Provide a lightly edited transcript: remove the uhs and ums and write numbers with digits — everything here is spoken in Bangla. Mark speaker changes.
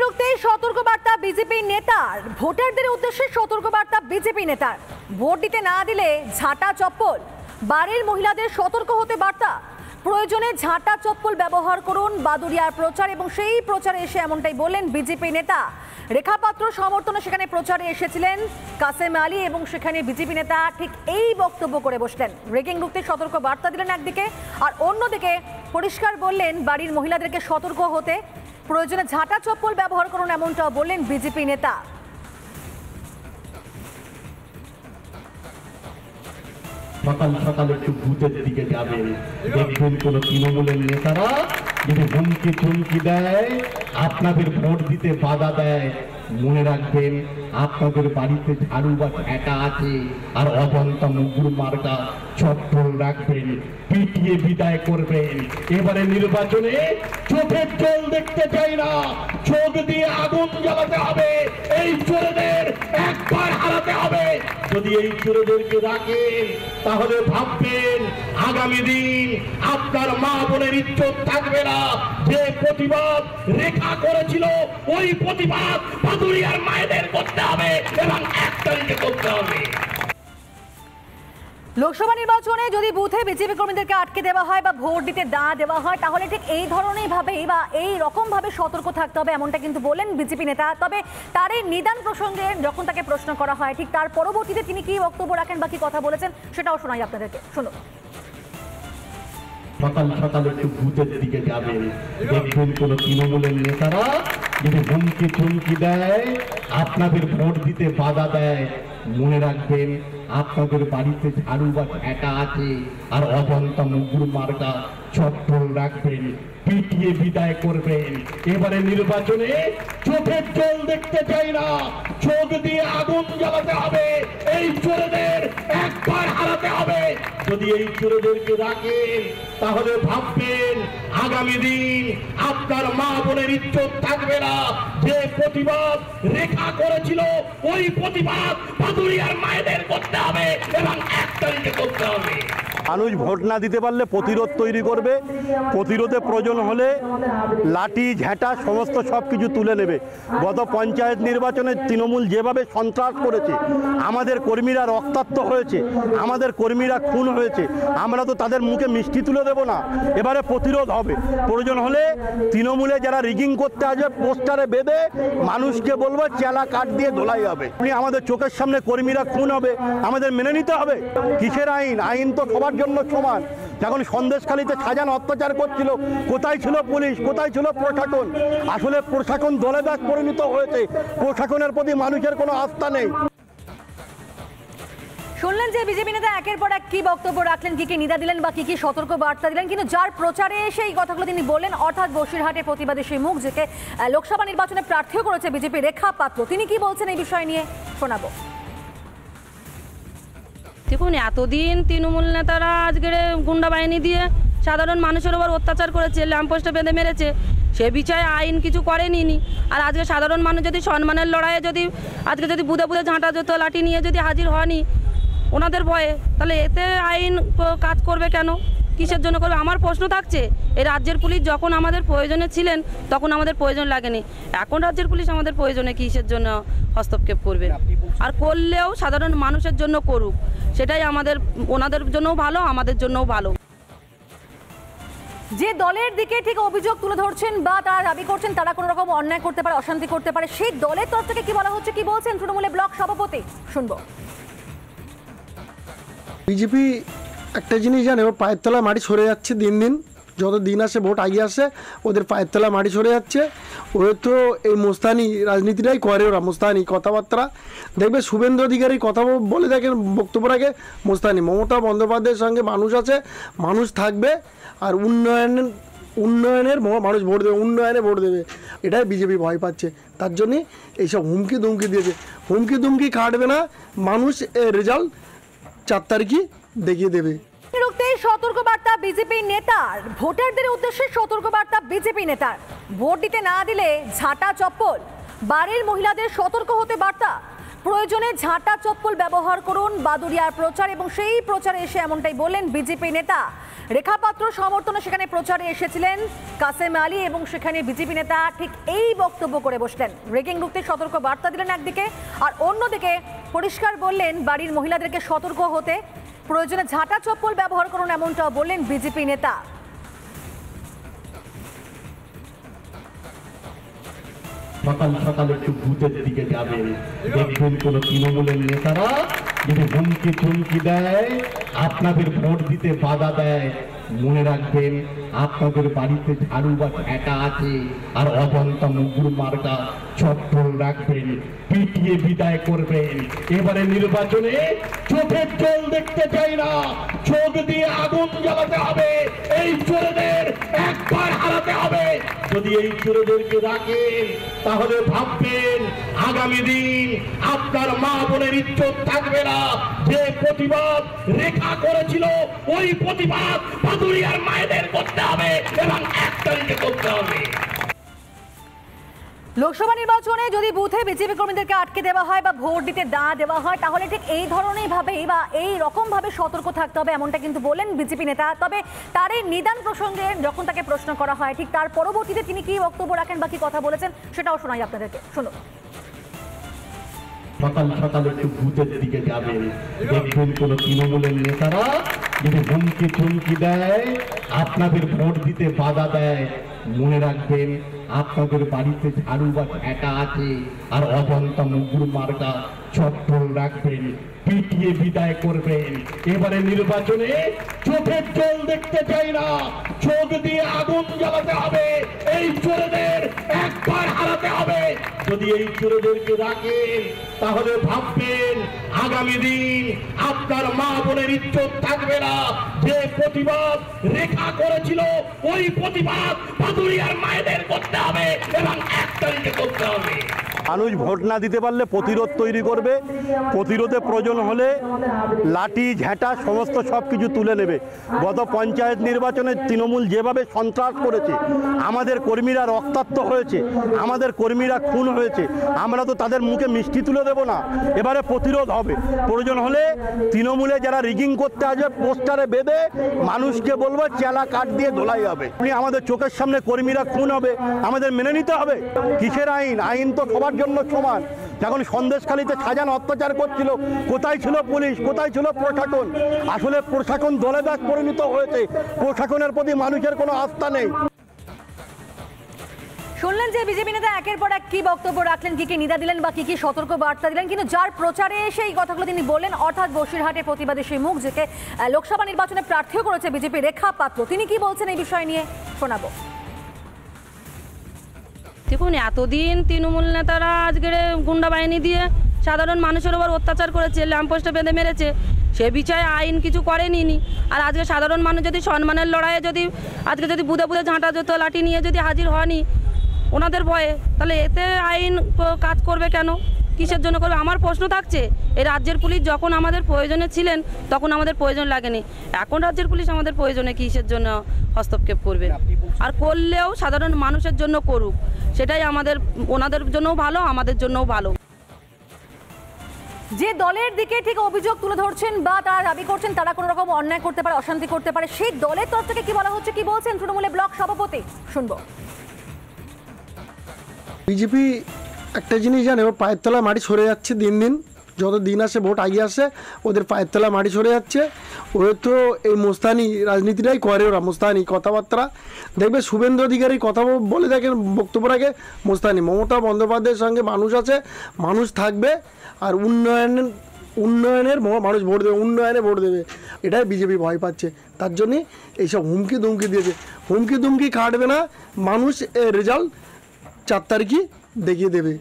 Speaker 1: রুখতে সতর্কবার্তা বিজেপি নেতার। ভোটারদের উদ্দেশ্যে সতর্কবার্তা বিজেপি নেতার। ভোট দিতে না দিলে ঝাঁটা চপ্পল। বাড়ির মহিলাদের সতর্ক হতে বার্তা। প্রয়োজনে ঝাঁটা চপ্পল ব্যবহার করুন। বাদুড়িয়ার প্রচার এবং সেই প্রচারে এসে এমনটাই বললেন বিজেপি নেতা রেখা পাত্র সমর্থনে সেখানে প্রচারে এসেছিলেন কাসেম আলী এবং সেখানে বিজেপি নেতা ঠিক এই বক্তব্য করে বসলেন। রেগিং রুখতে সতর্ক বার্তা দিলেন একদিকে, আর অন্যদিকে পরিষ্কার বললেন বাড়ির মহিলাদেরকে সতর্ক হতে, প্রয়োজনে ঝাঁটা চপ্পল ব্যবহার করুন এমনটাও বললেন বিজেপি নেতা।
Speaker 2: সকাল সকাল একটু ভূতের দিকে যাবেন, দেখবেন কোন তৃণমূলের নেতারা যদি হুমকি চুমকি দেয়, আপনাদের ভোট দিতে বাধা দেয়, মনে রাখবেন আপনাদের বাড়িতে ঝাড়ু বা ঝ্যাঁটা আছে, আর অজন্তা মুগুর মার্কা চপ্পল রাখবেন, পিটিয়ে বিদায় করবেন। এবারে নির্বাচনে চোখের জল দেখতে চাই না, চোখ দিয়ে আগুন জ্বালাতে হবে। এই চোরেদের একবার হারাতে হবে। যদি এই চোরেদেরকে রাখেন তাহলে ভাববেন আগামী দিন আপনার মা বোনের ইজ্জত থাকবে না। যে প্রতিবাদ রেখা করেছিল ওই প্রতিবাদ বাদুড়িয়ার মায়েদের করতে হবে এবং 1 তারিখে করতে হবে।
Speaker 1: লোকসভা নির্বাচনে যদি বুথে বিজেপি কর্মীদেরকে আটকে দেওয়া হয় বা ভোট দিতে না দেওয়া হয়, তাহলে ঠিক এই ধরনের ভাবে বা এই রকম ভাবে সতর্ক থাকতে হবে এমনটা কিন্তু বলেন বিজেপি নেতা। তবে তার এই নিদান প্রসঙ্গে যখন তাকে প্রশ্ন করা হয়, ঠিক তার পরবর্তীতে তিনি কি বক্তব্য রাখেন বা কি কথা বলেছেন সেটাও শোনাই আপনাদেরকে, শুনুন।
Speaker 2: সকাল সকাল একটু ভূতের দিকে যাবেন, দেখবেন কোন তৃণমূলের নেতারা যদি হুমকি চুমকি দেয়, আপনাদের ভোট দিতে বাধা দেয়, মনে রাখবেন আপনাদের বাড়িতে ঝাড়ু বা ঝ্যাঁটা আছে, আর অজন্তা মুগুর মার্কা চপ্পল রাখবেন, পিটিয়ে বিদায় করবেন। এবারে নির্বাচনে চোখের জল দেখতে চাই না, চোখ দিয়ে আগুন জ্বালাতে হবে। এই চোরেদের একবার হারাতে হবে। যদি এই চোরেদেরকে রাখেন তাহলে ভাববেন আগামী দিন আপনার মা বোনের ইজ্জত থাকবে না। যে প্রতিবাদ রেখা করেছিল ওই প্রতিবাদ বাদুড়িয়ার মায়েদের করতে হবে এবং 1 তারিখে করতে হবে।
Speaker 3: মানুষ ভোট না দিতে পারলে প্রতিরোধ তৈরি করবে, প্রতিরোধে প্রয়োজন হলে লাঠি ঝ্যাঁটা সমস্ত সব কিছু তুলে নেবে। গত পঞ্চায়েত নির্বাচনে তৃণমূল যেভাবে সন্ত্রাস করেছে, আমাদের কর্মীরা রক্তাক্ত হয়েছে, আমাদের কর্মীরা খুন হয়েছে, আমরা তো তাদের মুখে মিষ্টি তুলে দেব না। এবারে প্রতিরোধ হবে, প্রয়োজন হলে তৃণমূলে যারা রিগিং করতে আসবে পোস্টারে বেঁধে মানুষকে বলবো চেলা কাঠ দিয়ে ধোলাই হবে। আমাদের চোখের সামনে কর্মীরা খুন হবে, আমাদের মেনে নিতে হবে। কিসের আইন? আইন তো সবার জন্য সমান। যখন সন্দেশখালীতে সাজানো অত্যাচার করছিল, কোথায় ছিল পুলিশ, কোথায় ছিল প্রশাসন? আসলে প্রশাসন দলেদাস পরিণত হয়েছে, প্রশাসনের প্রতি মানুষের কোনো আস্থা নেই।
Speaker 1: শুনলেন যে বিজেপি নেতা একের পর এক কি বক্তব্য রাখলেন, কি কি নিদা দিলেন বা কি কি সতর্ক বার্তা দিলেন, কিন্তু যার প্রচারে এসে এই কথাগুলো তিনি বললেন, অর্থাৎ বসিরহাটের প্রতিবাদী সেই মুখ, যেকে লোকসভা নির্বাচনে প্রার্থীও করেছে বিজেপি রেখা পাত্র, তিনি কি বলছেন এই বিষয় নিয়ে শোনাবো।
Speaker 4: দেখুন, এতদিন তৃণমূল নেতারা আজকের গুন্ডা বাহিনী দিয়ে সাধারণ মানুষের ওপর অত্যাচার করেছে, ল্যাম্পপোস্টে বেঁধে মেরেছে, সে বিষয়ে আইন কিছু করেনি। আর আজকে সাধারণ মানুষ যদি সম্মানের লড়াইয়ে যদি আজকে যদি বুধে বুধে ঝাঁটা জুতো লাঠি নিয়ে যদি হাজির হয়নি ওনাদের ভয়ে, তাহলে এতে আইন কাজ করবে কেন, কিসের জন্য করবে? আমার প্রশ্ন থাকছে, এই রাজ্যের পুলিশ যখন আমাদের প্রয়োজনে ছিলেন তখন আমাদের প্রয়োজন লাগেনি, এখন রাজ্যের পুলিশ আমাদের প্রয়োজনে কিসের জন্য হস্তক্ষেপ করবে? আর করলেও সাধারণ মানুষের জন্য করুক, সেটাই আমাদের, ওনাদের জন্যও ভালো, আমাদের জন্যও ভালো।
Speaker 1: যে দলের দিকে ঠিক অভিযোগ তুলে ধরছেন বা তারা দাবি করছেন তারা কোনো রকম অন্যায় করতে পারে, অশান্তি করতে পারে, সেই দলের তরফ থেকে কি বলা হচ্ছে, কি বলছেন তৃণমূলের ব্লক সভাপতি, শুনবো।
Speaker 5: বিজেপি একটা জিনিস জানে, ওর পায়ের তলায় মাটি সরে যাচ্ছে দিন দিন, যত দিন আসে ভোট আগিয়ে আসে ওদের পায়ের তলায় মাটি সরে যাচ্ছে। ওরা তো এই মোস্তানি রাজনীতিটাই করে, ওরা মোস্তানি কথাবার্তা দেখবে। শুভেন্দু অধিকারী কথা বলে দেখেন, বক্তব্য রাখে মোস্তানি। মমতা বন্দ্যোপাধ্যায়ের সঙ্গে মানুষ আছে, মানুষ থাকবে, আর উন্নয়নের মানুষ ভোট দেবে, উন্নয়নে ভোট দেবে, এটাই বিজেপি ভয় পাচ্ছে। তার জন্যে এইসব হুমকি দুমকি দিয়েছে। হুমকি দুমকি খাটবে না, মানুষ রেজাল্ট 4 তারিখই দেখিয়ে দেবে।
Speaker 1: রুখতে সতর্কবার্তা বিজেপি নেতার। ভোটারদের উদ্দেশ্যে সতর্কবার্তা বিজেপি নেতার। ভোট দিতে না দিলে ঝাঁটা চপ্পল। বাড়ির মহিলাদের সতর্ক হতে বার্তা। প্রয়োজনে ঝাঁটা চপ্পল ব্যবহার করুন। বাদুড়িয়ার প্রচার এবং সেই প্রচারে এসে এমনটাই বললেন বিজেপি নেতা রেখা পাত্র সমর্থনে সেখানে প্রচারে এসেছিলেন কাসেম আলী এবং সেখানে বিজেপি নেতা ঠিক এই বক্তব্য করে বসলেন। রেগিং রুখতে সতর্ক বার্তা দিলেন একদিকে, আর অন্যদিকে পরিষ্কার বললেন বাড়ির মহিলাদেরকে সতর্ক হতে, প্রয়োজনে ঝাঁটা চপ্পল ব্যবহার করুন এমনটাও বললেন বিজেপি নেতা।
Speaker 2: সকাল সকাল একটু ভূতের দিকে যাবেন, দেখবেন কোন তৃণমূলের নেতারা যদি হুমকি চুমকি দেয়, আপনাদের ভোট দিতে বাধা দেয়, মনে রাখবেন আপনাদের বাড়িতে ঝাড়ু বা ঝ্যাঁটা আছে, আর অজন্তা মুগুর মার্কা চপ্পল রাখবেন, পিটিয়ে বিদায় করবেন। এবারে নির্বাচনে চোখের জল দেখতে চাই না, চোখ দিয়ে আগুন জ্বালাতে হবে। এই চোরেদের একবার হারাতে হবে। যদি এই চোরেদেরকে রাখেন তাহলে ভাববেন আগামী দিন আপনার মা বোনের ইজ্জত থাকবে না। যে প্রতিবাদ রেখা করেছিল ওই প্রতিবাদ ভাদুরিয়ার মায়েদের করতে হবে এবং 1 তারিখে করতে হবে।
Speaker 1: লোকসভা নির্বাচনে যদি বুথে বিজেপি কর্মীদেরকে আটকে দেওয়া হয় বা ভোট দিতে না দেওয়া হয়, তাহলে ঠিক এই ধরনের ভাবে বা এই রকম ভাবে সতর্ক থাকতে হবে, এমনটা কিন্তু বলেন বিজেপি নেতা। তবে তার এই নিদান প্রসঙ্গে যখন তাকে প্রশ্ন করা হয়, ঠিক তার পরবর্তীতে তিনি কি বক্তব্য রাখেন বা কি কথা বলেছেন সেটাও শোনাই আপনাদেরকে, শুনুন।
Speaker 2: সকাল সকাল একটু ভূতের দিকে যাবেন, দেখবেন কোন তৃণমূলের নেতারা যদি হুমকি চুমকি দেয়, আপনাদের ভোট দিতে বাধা দেয়, মনে রাখবেন আপনাদের বাড়িতে ঝাড়ু বা ঝ্যাঁটা আছে, আর অজন্তা মুগুর মার্কা চপ্পল রাখবেন, পিটিয়ে বিদায় করবেন। এবারে নির্বাচনে চোখের জল দেখতে চাই না, চোখ দিয়ে আগুন জ্বালাতে হবে। এই চোরেদের একবার হারাতে হবে। যদি এই চোরেদেরকে রাখেন তাহলে ভাববেন আগামী দিন আপনার মা বোনের ইজ্জত থাকবে না। যে প্রতিবাদ রেখা করেছিল ওই প্রতিবাদ ভাদুরিয়ার মায়েদের করতে হবে এবং 1 তারিখে করতে হবে।
Speaker 3: মানুষ ভোট না দিতে পারলে প্রতিরোধ তৈরি করবে, প্রতিরোধে প্রয়োজন হলে লাঠি ঝ্যাঁটা সমস্ত সব কিছু তুলে নেবে। গত পঞ্চায়েত নির্বাচনে তৃণমূল যেভাবে সন্ত্রাস করেছে, আমাদের কর্মীরা রক্তাক্ত হয়েছে, আমাদের কর্মীরা খুন হয়েছে, আমরা তো তাদের মুখে মিষ্টি তুলে দেব না। এবারে প্রতিরোধ হবে, প্রয়োজন হলে তৃণমূলে যারা রিগিং করতে আসবে পোস্টারে বেঁধে মানুষকে বলবো চেলা কাঠ দিয়ে ধোলাই হবে। আমাদের চোখের সামনে কর্মীরা খুন হবে, আমাদের মেনে নিতে হবে। কিসের আইন? আইন তো সবার জন্য সমান। যখন সন্দেশখালীতে সাজানো অত্যাচার করছিল, কোথায় ছিল পুলিশ, কোথায় ছিল প্রশাসন? আসলে প্রশাসন দলেদাস পরিণত হয়েছে, প্রশাসনের প্রতি মানুষের কোনো আস্থা নেই।
Speaker 1: শুনলেন যে বিজেপি নেতা একের পর এক কি বক্তব্য রাখলেন, কি কি নিদা দিলেন বা কি কি সতর্ক বার্তা দিলেন, কিন্তু যার প্রচারে এসে এই কথাগুলো তিনি বললেন, অর্থাৎ বসিরহাটের প্রতিবাদী সেই মুখ, যাকে লোকসভা নির্বাচনে প্রার্থীও করেছে বিজেপি, রেখা পাত্র, তিনি কি বলছেন এই বিষয় নিয়ে শোনাবো।
Speaker 4: দেখুন, এতদিন তৃণমূল নেতারা আজকে গুন্ডা বাহিনী দিয়ে সাধারণ মানুষের উপর অত্যাচার করেছে, ল্যাম্পপোস্টে বেঁধে মেরেছে, সে বিষয়ে আইন কিছু করেনি। আর আজকে সাধারণ মানুষ যদি সম্মানের লড়াইয়ে যদি আজকে যদি বুধে বুধে ঝাঁটা জুতো লাঠি নিয়ে যদি হাজির হয়নি ওনাদের ভয়ে, তাহলে এতে আইন কাজ করবে কেন, কিসের জন্য করবে? আমার প্রশ্ন থাকছে, এই রাজ্যের পুলিশ যখন আমাদের প্রয়োজনে ছিলেন তখন আমাদের প্রয়োজন লাগেনি, এখন রাজ্যের পুলিশ আমাদের প্রয়োজনে কিসের জন্য হস্তক্ষেপ করবে? আর করলেও সাধারণ মানুষের জন্য করুক, সেটাই আমাদের, ওনাদের জন্যও ভালো, আমাদের জন্যও ভালো।
Speaker 1: যে দলের দিকে ঠিক অভিযোগ তুলে ধরছেন বা তারা দাবি করছেন তারা কোনো রকম অন্যায় করতে পারে, অশান্তি করতে পারে, সেই দলের তরফ থেকে কি বলা হচ্ছে, কি বলছেন তৃণমূলের ব্লক সভাপতি, শুনবো।
Speaker 5: বিজেপি একটা জিনিস জানে, ওর পায়ের তলায় মাটি সরে যাচ্ছে দিন দিন, যত দিন আসে ভোট এগিয়ে আসে ওদের পায়ের তলায় মাটি সরে যাচ্ছে। ওরা তো এই মোস্তানি রাজনীতিটাই করে, ওরা মোস্তানি কথাবার্তা দেখবে। শুভেন্দু অধিকারী কথা বলে দেখেন, বক্তব্য রাখে মোস্তানি। মমতা বন্দ্যোপাধ্যায়ের সঙ্গে মানুষ আছে, মানুষ থাকবে, আর উন্নয়নের মানুষ ভোট দেবে, উন্নয়নে ভোট দেবে, এটাই বিজেপি ভয় পাচ্ছে। তার জন্যে এইসব হুমকি দুমকি দিয়েছে। হুমকি দুমকি কাটবে না, মানুষ রেজাল্ট 4 তারিখই দেখিয়ে দেবে।